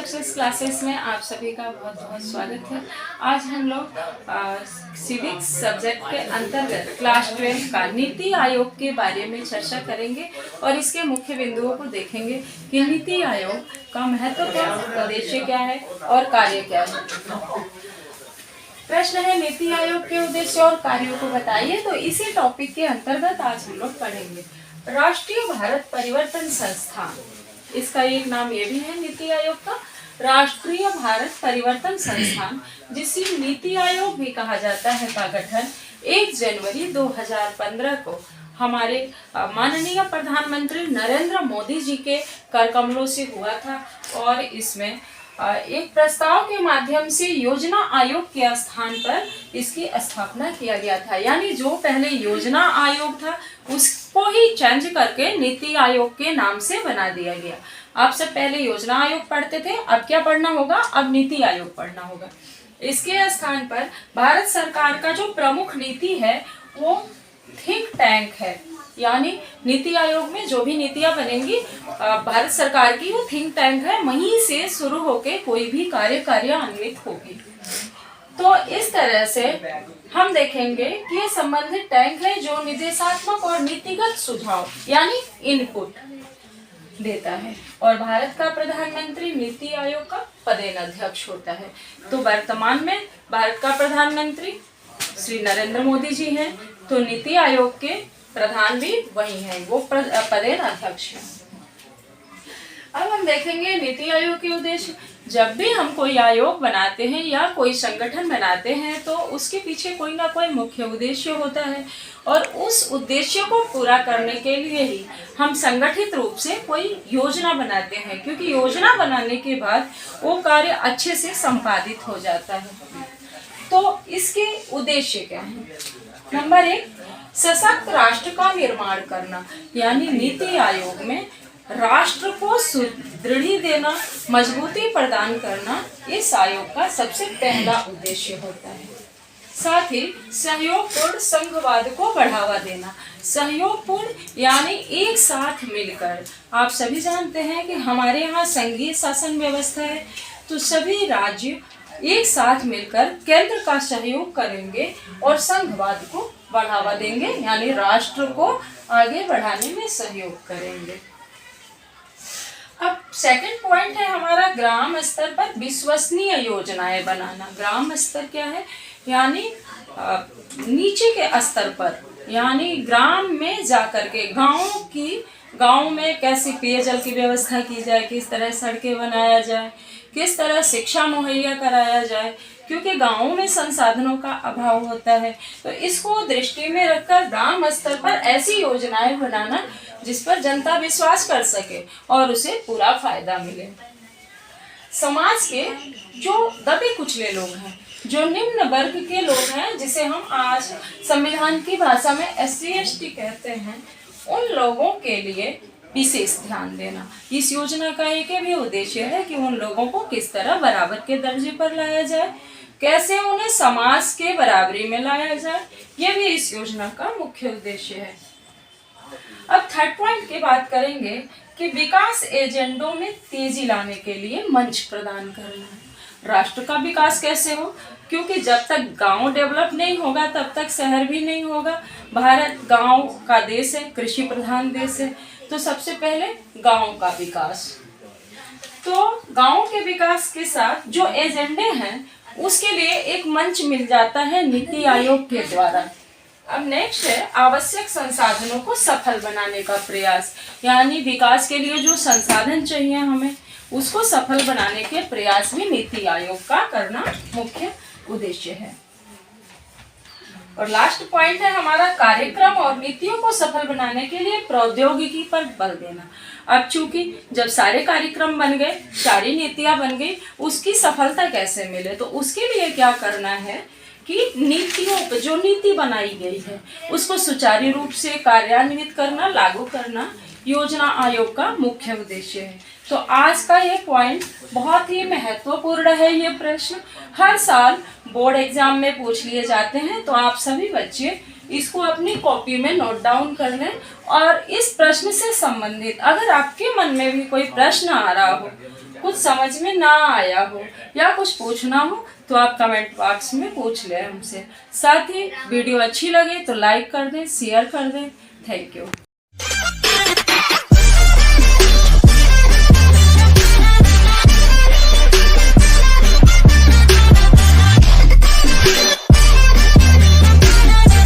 Success classes में आप सभी का बहुत बहुत स्वागत है। आज हम लोग सिविक्स सब्जेक्ट के अंतर्गत क्लास 12 का नीति आयोग के बारे में चर्चा करेंगे और इसके मुख्य बिंदुओं को देखेंगे कि नीति आयोग का महत्वपूर्ण उद्देश्य क्या है और कार्य क्या है। प्रश्न है, नीति आयोग के उद्देश्य और कार्यों को बताइए। तो इसी टॉपिक के अंतर्गत आज हम लोग पढ़ेंगे राष्ट्रीय भारत परिवर्तन संस्थान। इसका एक नाम ये भी है नीति आयोग का, राष्ट्रीय भारत परिवर्तन संस्थान, जिसे नीति आयोग भी कहा जाता है, का गठन 1 जनवरी 2015 को हमारे माननीय प्रधानमंत्री नरेंद्र मोदी जी के कर कमलों से हुआ था। और इसमें एक प्रस्ताव के माध्यम से योजना आयोग के स्थान पर इसकी स्थापना किया गया था। यानी जो पहले योजना आयोग था उसको ही चेंज करके नीति आयोग के नाम से बना दिया गया। आप सब पहले योजना आयोग पढ़ते थे, अब क्या पढ़ना होगा? अब नीति आयोग पढ़ना होगा। इसके स्थान पर भारत सरकार का जो प्रमुख नीति है वो थिंक टैंक है। यानी नीति आयोग में जो भी नीतियां बनेंगी भारत सरकार की, वो थिंक टैंक है, वहीं से शुरू होके कोई भी कार्यान्वित होगी। तो इस तरह से हम देखेंगे कि ये संबंधित टैंक है जो निर्देशात्मक और नीतिगत सुझाव यानी इनपुट देता है। और भारत का प्रधानमंत्री नीति आयोग का पदेन अध्यक्ष होता है। तो वर्तमान में भारत का प्रधानमंत्री श्री नरेंद्र मोदी जी हैं, तो नीति आयोग के प्रधान भी वही हैं, वो पदेन अध्यक्ष हैं। अब हम देखेंगे नीति आयोग के उद्देश्य। जब भी हम कोई आयोग बनाते हैं या कोई संगठन बनाते हैं तो उसके पीछे कोई ना कोई मुख्य उद्देश्य होता है, और उस उद्देश्य को पूरा करने के लिए ही हम संगठित रूप से कोई योजना बनाते हैं, क्योंकि योजना बनाने के बाद वो कार्य अच्छे से संपादित हो जाता है। तो इसके उद्देश्य क्या है? नंबर 1, सशक्त राष्ट्र का निर्माण करना। यानी नीति आयोग में राष्ट्र को सुदृढ़ी देना, मजबूती प्रदान करना इस आयोग का सबसे पहला उद्देश्य होता है। साथ ही सहयोगपूर्ण संघवाद को बढ़ावा देना। सहयोगपूर्ण यानी एक साथ मिलकर, आप सभी जानते हैं कि हमारे यहाँ संघीय शासन व्यवस्था है, तो सभी राज्य एक साथ मिलकर केंद्र का सहयोग करेंगे और संघवाद को बढ़ावा देंगे, यानी राष्ट्र को आगे बढ़ाने में सहयोग करेंगे। अब सेकंड पॉइंट है हमारा ग्राम स्तर पर विश्वसनीय योजनाएं बनाना। ग्राम स्तर क्या है? यानी नीचे के स्तर पर, यानी ग्राम में जाकर के गांव में कैसी पेयजल की व्यवस्था की जाए, किस तरह सड़कें बनाया जाए, किस तरह शिक्षा मुहैया कराया जाए, क्योंकि गांवों में संसाधनों का अभाव होता है। तो इसको दृष्टि में रखकर ग्राम स्तर पर ऐसी योजनाएं बनाना जिस पर जनता विश्वास कर सके और उसे पूरा फायदा मिले। समाज के जो दबे कुचले लोग हैं, जो निम्न वर्ग के लोग हैं, जिसे हम आज संविधान की भाषा में SC ST कहते हैं, उन लोगों के लिए विशेष ध्यान देना। इस योजना का एक भी उद्देश्य है कि उन लोगों को किस तरह बराबर के दर्जे पर लाया जाए, कैसे उन्हें समाज के बराबरी में लाया जाए, ये भी इस योजना का मुख्य उद्देश्य है। अब थर्ड पॉइंट की बात करेंगे कि विकास एजेंडों में तेजी लाने के लिए मंच प्रदान करना है। राष्ट्र का विकास कैसे हो? क्योंकि जब तक गांव डेवलप नहीं होगा तब तक शहर भी नहीं होगा। भारत गांव का देश है, कृषि प्रधान देश है, तो सबसे पहले गांव का विकास। तो गांव के विकास के साथ जो एजेंडे हैं उसके लिए एक मंच मिल जाता है नीति आयोग के द्वारा। अब नेक्स्ट है आवश्यक संसाधनों को सफल बनाने का प्रयास। यानी विकास के लिए जो संसाधन चाहिए हमें, उसको सफल बनाने के प्रयास भी नीति आयोग का करना मुख्य उद्देश्य है। और लास्ट पॉइंट है हमारा कार्यक्रम और नीतियों को सफल बनाने के लिए प्रौद्योगिकी पर बल देना। अब चूंकि जब सारे कार्यक्रम बन गए, सारी नीतियां बन गई, उसकी सफलता कैसे मिले, तो उसके लिए क्या करना है कि नीतियों पर जो नीति बनाई गई है उसको सुचारू रूप से कार्यान्वित करना, लागू करना योजना आयोग का मुख्य उद्देश्य है। तो आज का ये पॉइंट बहुत ही महत्वपूर्ण है। ये प्रश्न हर साल बोर्ड एग्जाम में पूछ लिए जाते हैं, तो आप सभी बच्चे इसको अपनी कॉपी में नोट डाउन कर लें। और इस प्रश्न से संबंधित अगर आपके मन में भी कोई प्रश्न आ रहा हो कुछ समझ में ना आया हो या कुछ पूछना हो तो आप कमेंट बॉक्स में पूछ लें हमसे। साथ ही वीडियो अच्छी लगे तो लाइक कर दें, शेयर कर दें। Thank you.